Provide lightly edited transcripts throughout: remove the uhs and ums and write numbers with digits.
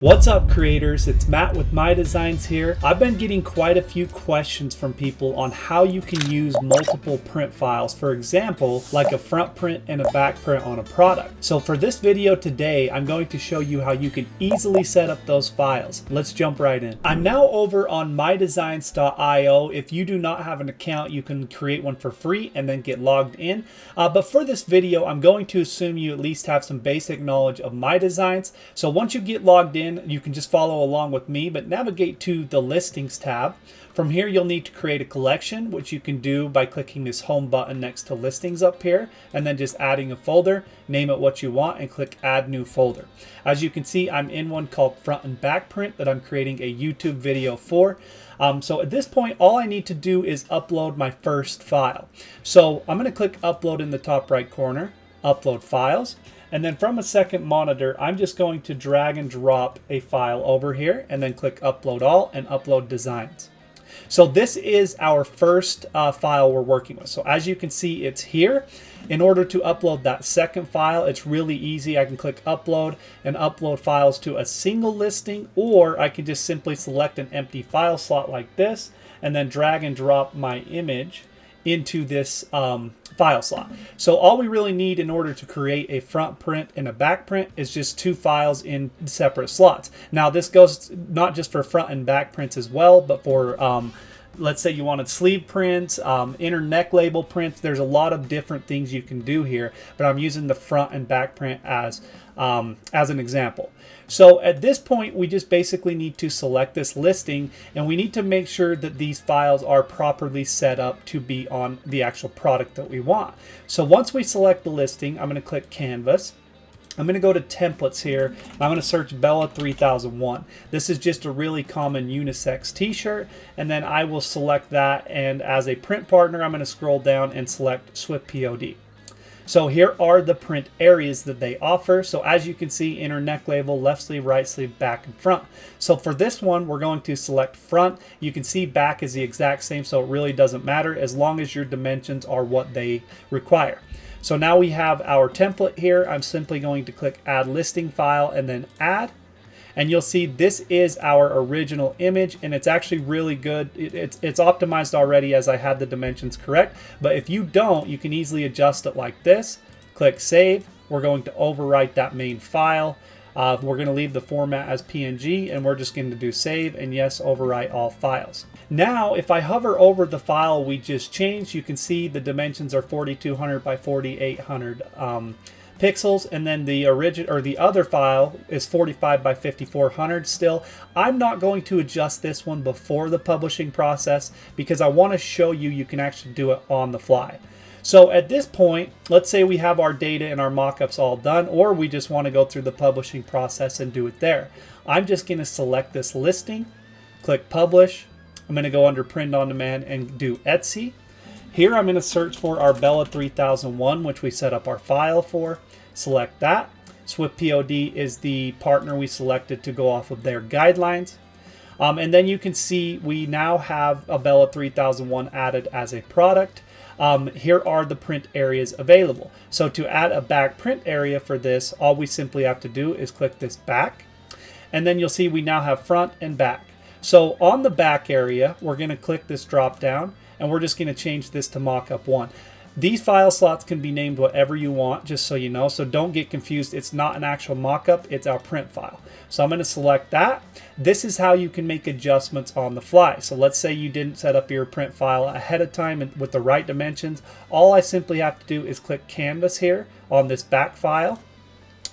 What's up, creators? It's Matt with MyDesigns here. I've been getting quite a few questions from people on how you can use multiple print files, for example, like a front print and a back print on a product. So for this video today, I'm going to show you how you can easily set up those files. Let's jump right in. I'm now over on mydesigns.io. If you do not have an account, you can create one for free and then get logged in. But for this video, I'm going to assume you at least have some basic knowledge of MyDesigns. So once you get logged in, you can just follow along with me, but navigate to the listings tab. From here, you'll need to create a collection, which you can do by clicking this home button next to listings up here, and then just adding a folder, name it what you want, and click add new folder. As you can see, I'm in one called front and back print that I'm creating a YouTube video for. So at this point, all I need to do is upload my first file. So I'm going to click upload in the top right corner, upload files. And then from a second monitor, I'm just going to drag and drop a file over here and then click upload all and upload designs. So this is our first file we're working with. So as you can see, it's here. In order to upload that second file, it's really easy. I can click upload and upload files to a single listing, or I can just simply select an empty file slot like this and then drag and drop my image into this file slot. So all we really need in order to create a front print and a back print is just two files in separate slots. Now this goes not just for front and back prints as well, but for let's say you wanted sleeve prints, inner neck label prints. There's a lot of different things you can do here, but I'm using the front and back print as an example. So at this point, we just basically need to select this listing, and we need to make sure that these files are properly set up to be on the actual product that we want. So once we select the listing, I'm going to click Canvas. I'm going to go to templates here. I'm going to search Bella 3001. This is just a really common unisex t-shirt, and then I will select that, and as a print partner, I'm going to scroll down and select Swift POD. So here are the print areas that they offer. So as you can see, inner neck label, left sleeve, right sleeve, back and front. So for this one, we're going to select front. You can see back is the exact same, so it really doesn't matter as long as your dimensions are what they require. So now we have our template here. I'm simply going to click add listing file and then add. And you'll see this is our original image, and it's actually really good. It's optimized already as I had the dimensions correct. But if you don't, you can easily adjust it like this. Click save. We're going to overwrite that main file. We're going to leave the format as PNG, and we're just going to do save and yes, overwrite all files. Now, if I hover over the file we just changed, you can see the dimensions are 4200 by 4800 pixels, and then the original or the other file is 45 by 5400 still. I'm not going to adjust this one before the publishing process because I want to show you you can actually do it on the fly. So at this point, let's say we have our data and our mockups all done, or we just want to go through the publishing process and do it there. I'm just going to select this listing, click publish. I'm going to go under print on demand and do Etsy. Here I'm going to search for our Bella 3001, which we set up our file for. Select that. Swift POD is the partner we selected to go off of their guidelines. And then you can see we now have a Bella 3001 added as a product. Here are the print areas available. So to add a back print area for this, all we simply have to do is click this back. And then you'll see we now have front and back. So on the back area, we're going to click this drop down, and we're just going to change this to mockup 1. These file slots can be named whatever you want, just so you know. So don't get confused. It's not an actual mockup. It's our print file. So I'm going to select that. This is how you can make adjustments on the fly. So let's say you didn't set up your print file ahead of time and with the right dimensions. All I simply have to do is click Canvas here on this back file,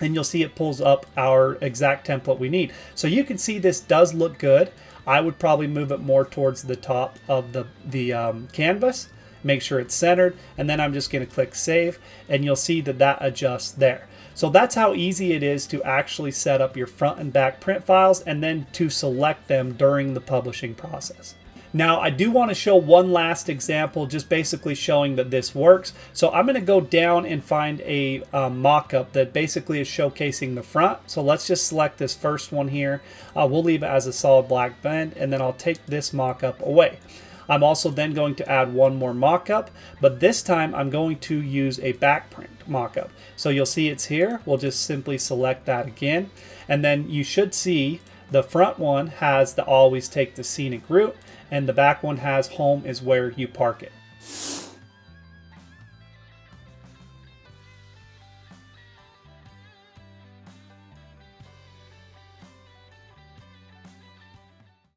and you'll see it pulls up our exact template we need. So you can see this does look good. I would probably move it more towards the top of the canvas. Make sure it's centered, and then I'm just going to click save, and you'll see that that adjusts there. So that's how easy it is to actually set up your front and back print files and then to select them during the publishing process. Now I do want to show one last example, just basically showing that this works. So I'm going to go down and find a mock-up that basically is showcasing the front. So let's just select this first one here. We'll leave it as a solid black blend, and then I'll take this mock-up away. I'm also then going to add one more mockup, but this time I'm going to use a back print mockup. So you'll see it's here. We'll just simply select that again. And then you should see the front one has the always take the scenic route, and the back one has home is where you park it.